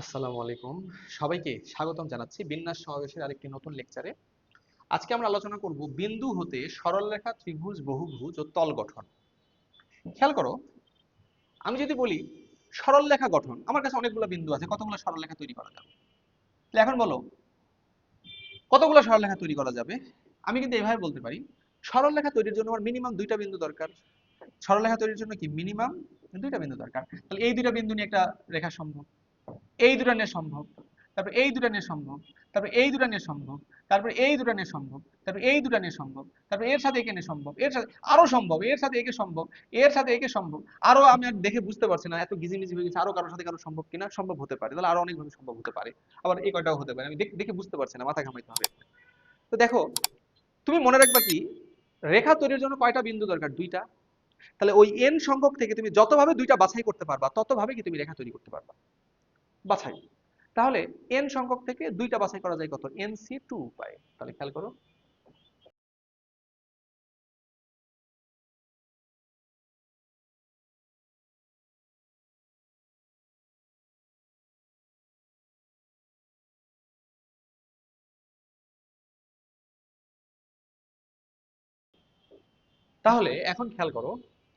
আসসালামু আলাইকুম। সবাইকে স্বাগতম জানাচ্ছি বিন্যাস সমাবেশের আরেকটি নতুন লেকচারে। আজকে আমরা আলোচনা করব বিন্দু হতে সরলরেখা, ত্রিভুজ, বহুভুজ ও তল গঠন। খেয়াল করো, আমি যদি বলি সরলরেখা গঠন, আমার কাছে অনেকগুলো বিন্দু আছে, কতগুলো সরলরেখা তৈরি করা যাবে? তাহলে এখন বলো, কতগুলো সরলরেখা তৈরি করা যাবে? আমি কিন্তু এভাবে বলতে পারি, সরলরেখা তৈরির জন্য আমার মিনিমাম দুইটা বিন্দু দরকার। সরলরেখা তৈরির জন্য কি মিনিমাম দুইটা বিন্দু দরকার। তাহলে এই দুইটা বিন্দু নিয়ে একটা রেখা সম্ভব, এই দুটো নিয়ে সম্ভব, তারপর এই দুটো নিয়ে সম্ভব, তারপর এই দুটো নিয়ে সম্ভব, তারপর এই দুটো নিয়ে সম্ভব, তারপর এই দুটো নিয়ে সম্ভব, তারপর এর সাথে একে নিয়ে সম্ভব, এর সাথে আরো সম্ভব, এর সাথে একে সম্ভব, এর সাথে একে সম্ভব, আরো আমি আর দেখে বুঝতে পারছি না, এত গিজিমিজি হয়ে গেছে, আরো কারোর সাথে কারো সম্ভব কিনা, সম্ভব হতে পারে, তাহলে আরো অনেকভাবে সম্ভব হতে পারে, আবার এই কয়টাও হতে পারে, আমি দেখে বুঝতে পারছি না, মাথা ঘামাইতে হবে। তো দেখো, তুমি মনে রাখবা কি, রেখা তৈরির জন্য কয়টা বিন্দু দরকার? দুইটা। তাহলে ওই এন সংখ্যক থেকে তুমি যতভাবে দুইটা বাছাই করতে পারবা, ততভাবে কি তুমি রেখা তৈরি করতে পারবা। বাছাই, তাহলে এন সংখ্যক থেকে দুইটা বাছাই করা যায় কত? NC2 উপায়ে। তাহলে খেয়াল করো, তাহলে এখন খেয়াল করো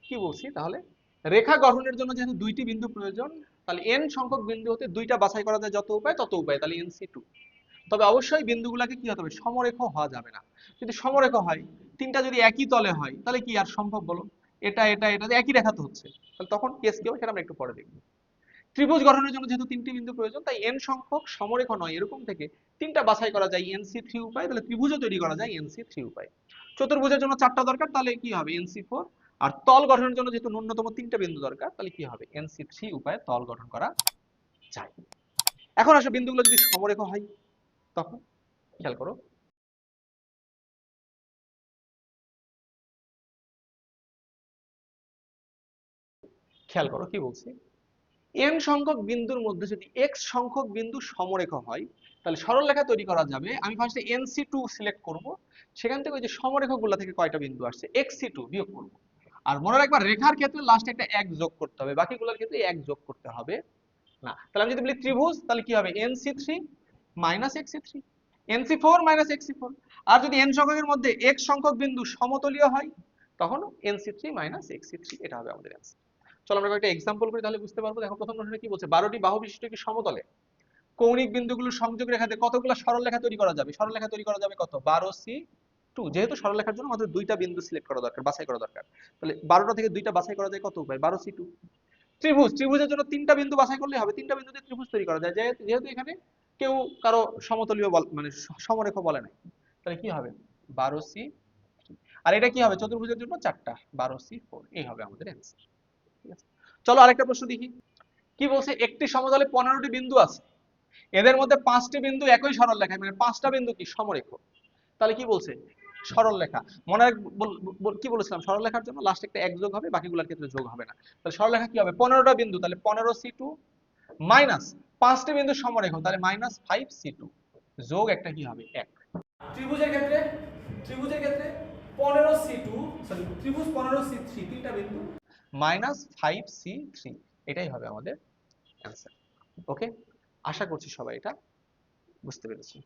কি বলছি। তাহলে রেখা গঠনের জন্য যেহেতু দুইটি বিন্দু প্রয়োজন, তাহলে এন সংখ্যক বিন্দু হতে দুইটা বাছাই করা যায় যত উপায় তত উপায়, তাহলে NC2। তবে অবশ্যই বিন্দুগুলোকে কি হতে হবে? সমরেখ হওয়া যাবে না। যদি সমরেখ হয়, তিনটা যদি একই তলে হয়, তাহলে কি আর সম্ভব বলো? এটা এটা এটা একই রেখা তো হচ্ছে, তাহলে তখন কেস কি হবে সেটা আমরা একটু পরে দেখবো। ত্রিভুজ গঠনের জন্য যেহেতু তিনটি বিন্দু প্রয়োজন, তাই এন সংখ্যক সমরেখ নয় এরকম থেকে তিনটা বাছাই করা যায় NC3 উপায়, তাহলে ত্রিভুজও তৈরি করা যায় NC3 উপায়। চতুর্ভুজের জন্য চারটা দরকার, তাহলে কি হবে? NC4। আর তল গঠনের জন্য যেহেতু ন্যূনতম তিনটা বিন্দু দরকার, তাহলে কি হবে? NC3 উপায়ে তল গঠন করা যায়। এখন আসো, বিন্দুগুলো যদি সমরেখ হয় তখন খেয়াল করো, খেয়াল করো কি বলছি। এন সংখ্যক বিন্দুর মধ্যে যদি এক্স সংখ্যক বিন্দু সমরেখ হয়, তাহলে সরলরেখা তৈরি করা যাবে। আমি ফার্স্টে NC2 সিলেক্ট করব, সেখান থেকে ওই যে সমরেখাগুলো থেকে কয়টা বিন্দু আসছে XC2 বিয়োগ করব। আর মনে রাখবা, রেখার ক্ষেত্রে লাস্টে একটা এক যোগ করতে হবে, বাকিগুলোর ক্ষেত্রে এক যোগ করতে হবে না। তাহলে আমি যদি বলি ত্রিভুজ, তাহলে কি হবে? NC3 minus XC3, NC4 minus XC4। আর যদি এন সংখ্যকের মধ্যে এক্স সংখ্যক বিন্দু সমতলীয় হয়, তখন NC3 মাইনাস XC3, এটা হবে আমাদের অ্যান্সার। চলো আমরা একটা এক্সাম্পল করি, তাহলে বুঝতে পারবো। দেখো, প্রথম প্রশ্নে কি বলছে, 12টি বাহু বিশিষ্ট একটি সমতলে কৌণিক বিন্দুগুলোর সংযোগ রেখাতে কতগুলো সরলরেখা তৈরি করা যাবে? সরলরেখা তৈরি করা যাবে কত? 12C2। যেহেতু সরলরেখার জন্য মাত্র দুইটা বিন্দু সিলেক্ট করা দরকার, বাছাই করা দরকার, তাহলে 12টা থেকে দুইটা বাছাই করা যায় কত উপায়? 12C2। ত্রিভুজ, ত্রিভুজের জন্য তিনটা বিন্দু বাছাই করলে হবে, তিনটা বিন্দু দিয়ে ত্রিভুজ তৈরি করা যায়, যেহেতু এখানে কেউ কারো সমতলীয় মানে সমরেখ বলে নাই, তাহলে কি হবে? 12C। আর এটা কি হবে? চতুর্ভুজের জন্য চারটা, 12C4। এই হবে আমাদের অ্যান্সার। ঠিক আছে, চলো আরেকটা প্রশ্ন দেখি। কি বলছে, একটি সমতলে 15টি বিন্দু আছে, এদের মধ্যে 5টি বিন্দু একই সরল রেখায়, মানে 5টা বিন্দু কি সমরেখ। তাহলে কি বলছে? সরল রেখা। মনে কি বলেছিলাম, সরল রেখার জন্য লাস্ট একটা এক যোগ হবে, বাকিগুলোর ক্ষেত্রে যোগ হবে না। তাহলে সরল রেখা কি হবে? 15টা বিন্দু, তাহলে 15C2 মাইনাস 5টি বিন্দু সমরেখ, তাহলে মাইনাস 5C2 যোগ একটা কি হবে? এক। ত্রিভুজের ক্ষেত্রে, ত্রিভুজের ক্ষেত্রে 15C2, সরি ত্রিভুজ 15C3, তিনটা বিন্দু মাইনাস 5C3, এটাই হবে আমাদের অ্যান্সার। ওকে, আশা করছি সবাই এটা বুঝতে পেরেছি।